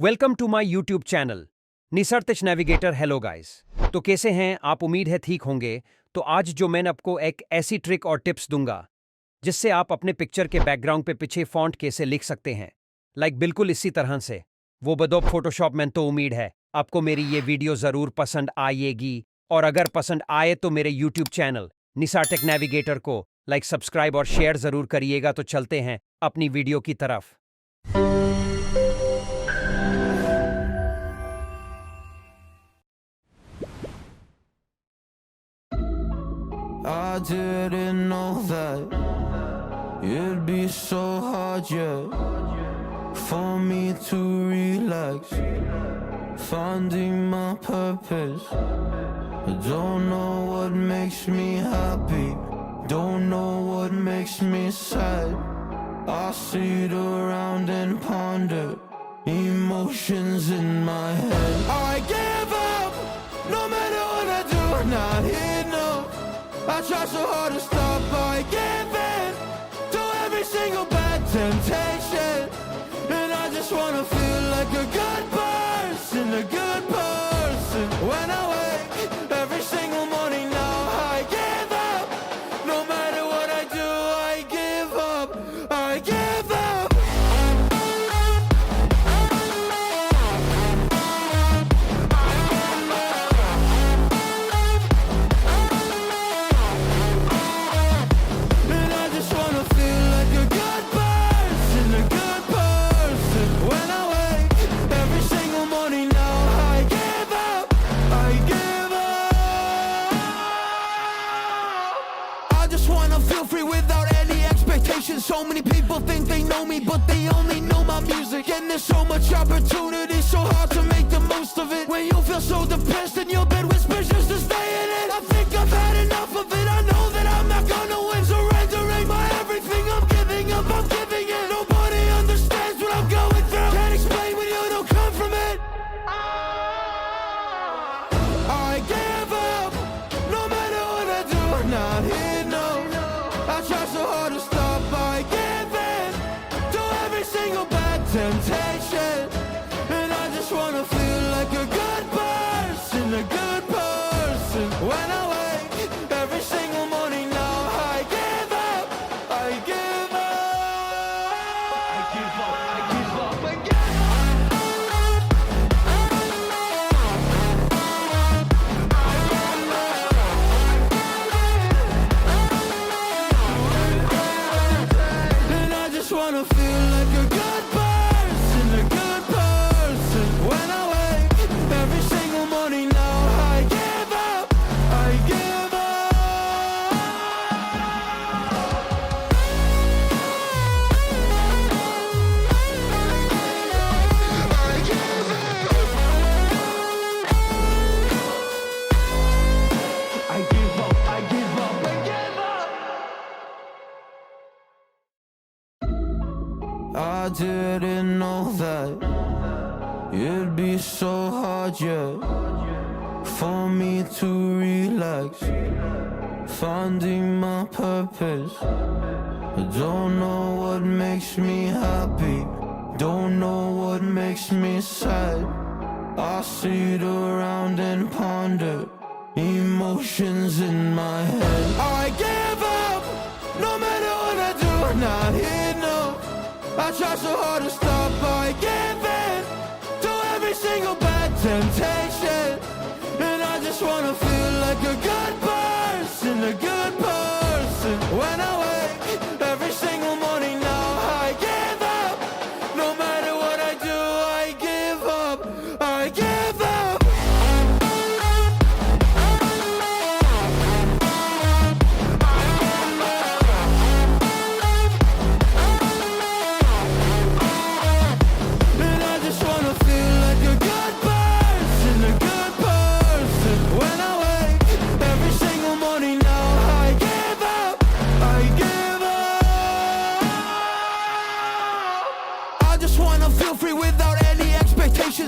Welcome to my YouTube channel निसर्तिश navigator. Hello guys, तो कैसे हैं आप? उम्मीद है ठीक होंगे। तो आज जो मैं आपको एक ऐसी ट्रिक और टिप्स दूंगा जिससे आप अपने पिक्चर के बैकग्राउंड पे पीछे फॉन्ट कैसे लिख सकते हैं, बिल्कुल इसी तरह से। वो बदौब फोटोशॉप में। तो उम्मीद है आपको मेरी ये वीडियो जरूर पसंद आएगी, और अगर पसंद आए तो मेरे यूट्यूब चैनल निसर्तिश नेविगेटर को सब्सक्राइब और शेयर जरूर करिएगा। तो चलते हैं अपनी वीडियो की तरफ। I didn't know that it'd be so hard yet for me to relax, finding my purpose. I don't know what makes me happy, don't know what makes me sad. I sit around and ponder emotions in my head. I give up, no matter what I do, not enough. I try so hard to stop, I give in to every single bad temptation. And I just wanna feel like a good person, a good person. When I wake every single morning now, I give up. No matter what I do, I give up, I give up. So many people think they know me, but they only know my music. And there's so much opportunity, so hard to make the most of it. When you feel so depressed and your bed whispers just to stay in it, I think I've had enough of it. I know that I'm not gonna win, surrendering my everything. I'm giving up, I'm giving it. Nobody understands what I'm going through. Can't explain when you don't come from it. I give up, no matter what I do, not enough. I try so hard to stop, I give in to every single bad temptation. And I just wanna feel like a good person, a good person. When I wake every single morning now, I give up, I give up. I give up, I give up, I give up. Wanna feel like a good person, a good person. When I wake every single morning now, I give up, I give up. I give up. I give up, I give up, I give up. I didn't know that it'd be so hard yet for me to relax, finding my purpose. I don't know what makes me happy, don't know what makes me sad. I sit around and ponder emotions in my head. I give up, no matter what I do, not enough. I try so hard to stop, I give in to every single bad temptation. And I just wanna feel like a good person, a good person. When I wake every single morning now, I give up. No matter what I do, I give up, I give up.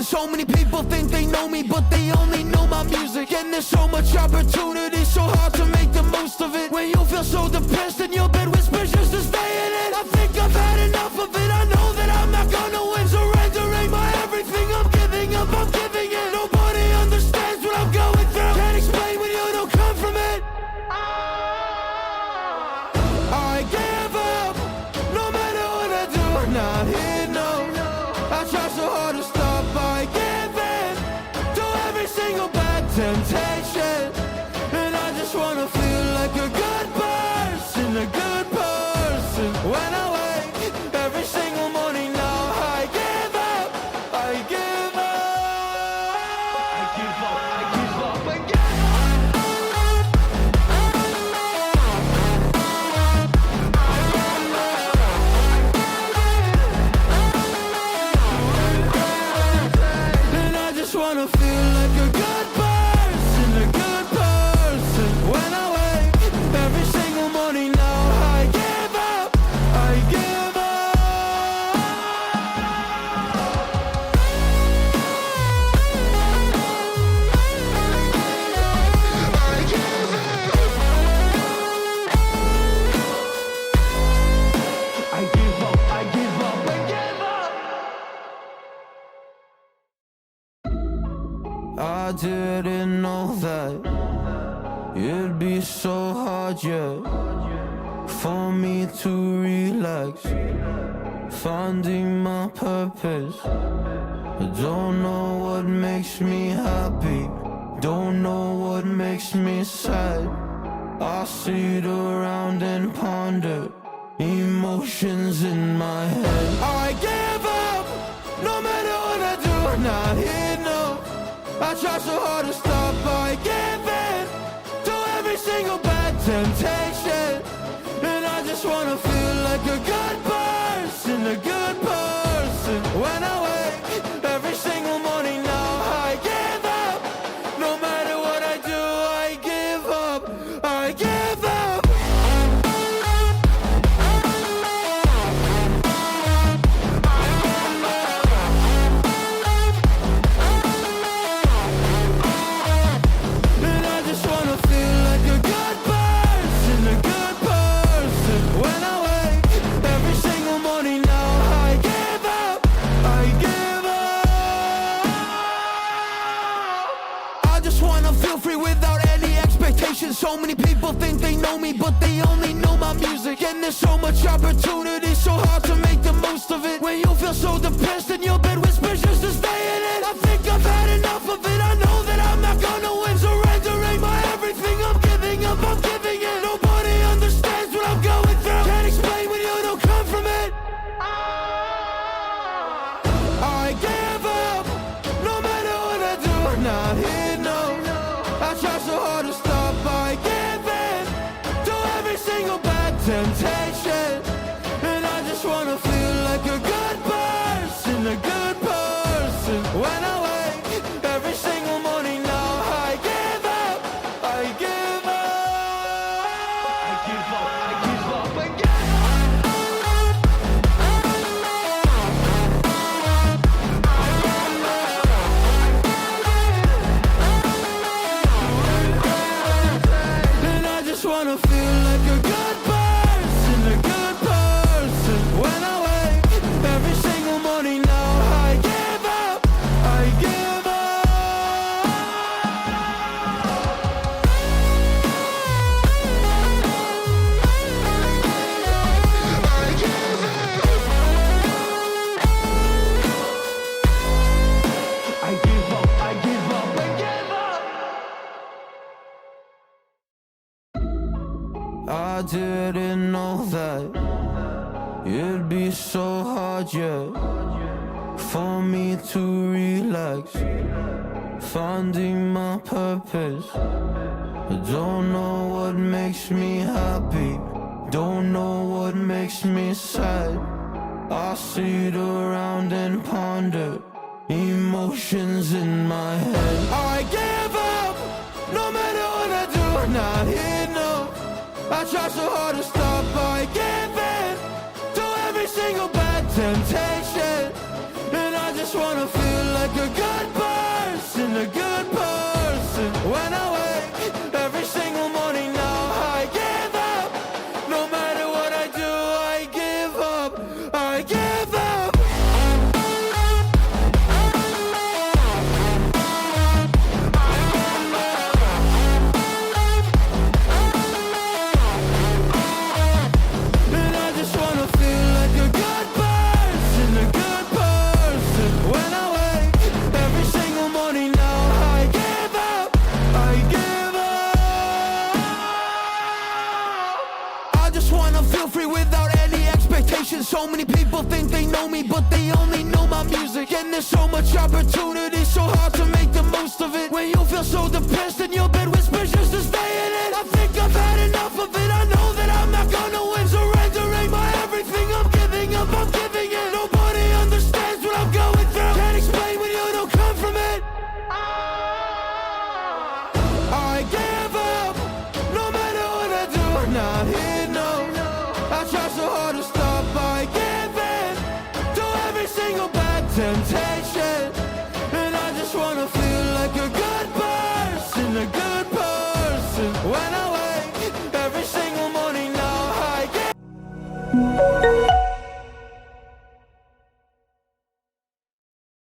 So many people think they know me, but they only know my music. And there's so much opportunity, so hard to make the most of it. When you feel so depressed and your bed whispers just to stay in it, I think I've had enough of it. I know that I'm not gonna win, surrendering my everything. so hard to stop. I give in to every single bad temptation, and I just wanna feel like a good person, a good person. When I wake every single morning now, I give up, I give up, I give up, I give up, I give up. And I just wanna feel like a good person, a good person. When I wake every single morning now, I give up, I give up. I give up. I give up, I give up, I give up. I didn't know that it'd be so hard, yeah, for me to relax, finding my purpose. I don't know what makes me happy, don't know what makes me sad. I sit around and ponder emotions in my head. I give up, no matter what I do, not here, no. I try so hard to stop. I give in to every single bad temptation, and I just wanna feel like a good person, a good person. When I wake every single morning now, I give up. No matter what I do, I give up, I give up. And I just wanna feel like a good person, a good person. When I wake every single morning now, I give up, I give up. I just wanna feel free without any expectations. So many people think they know me, but they only know my music. And there's so much opportunity, so hard to make the most of it. When you feel so depressed and your bed whispers just to stay in it, I think I've had enough of it. I know that I'm not gonna win. Surrendering my everything, I'm giving up, I'm giving in. Nobody understands what I'm going through. Can't explain when you don't come from it. I give up, no matter what I do, not here, no. I try so hard to stop. I give in to every single bad temptation, and I just wanna feel like a good person, a good person. When I wake every single morning now, I give up, I give up, I give up, I give up, I give up. And I just wanna feel like a good person, a good person. When I wake every single morning now, I give up, I give up. I give up. I give up, I give up, I give up. I didn't know that it'd be so hard, yeah, for me to relax, finding my purpose. I don't know what makes me happy, don't know what makes me sad. I sit around and ponder emotions in my head. I give up, no matter what I do, not here, no. I try so hard to stop. I give in to every single bad temptation, and I just wanna feel like a good person, a good person. When I wake every single morning now, I give up. No matter what I do, I give up, I give up. And I just wanna feel like a good person, a good person. When it. Getting there's so much opportunity, so hard to make the most of it. When you feel so depressed and your bed whispers just to stay in it. I think I've had enough of it. I know that I'm not gonna win. Surrendering my everything, I'm giving up, I'm giving it. Nobody understands what I'm going through. Can't explain when you don't come from it. I give up, no matter what I do. Not here, no. I try so hard to stop. I give in to every single bad temptation, and I just wanna feel like a good person, a good person. When I wake every single morning, now I get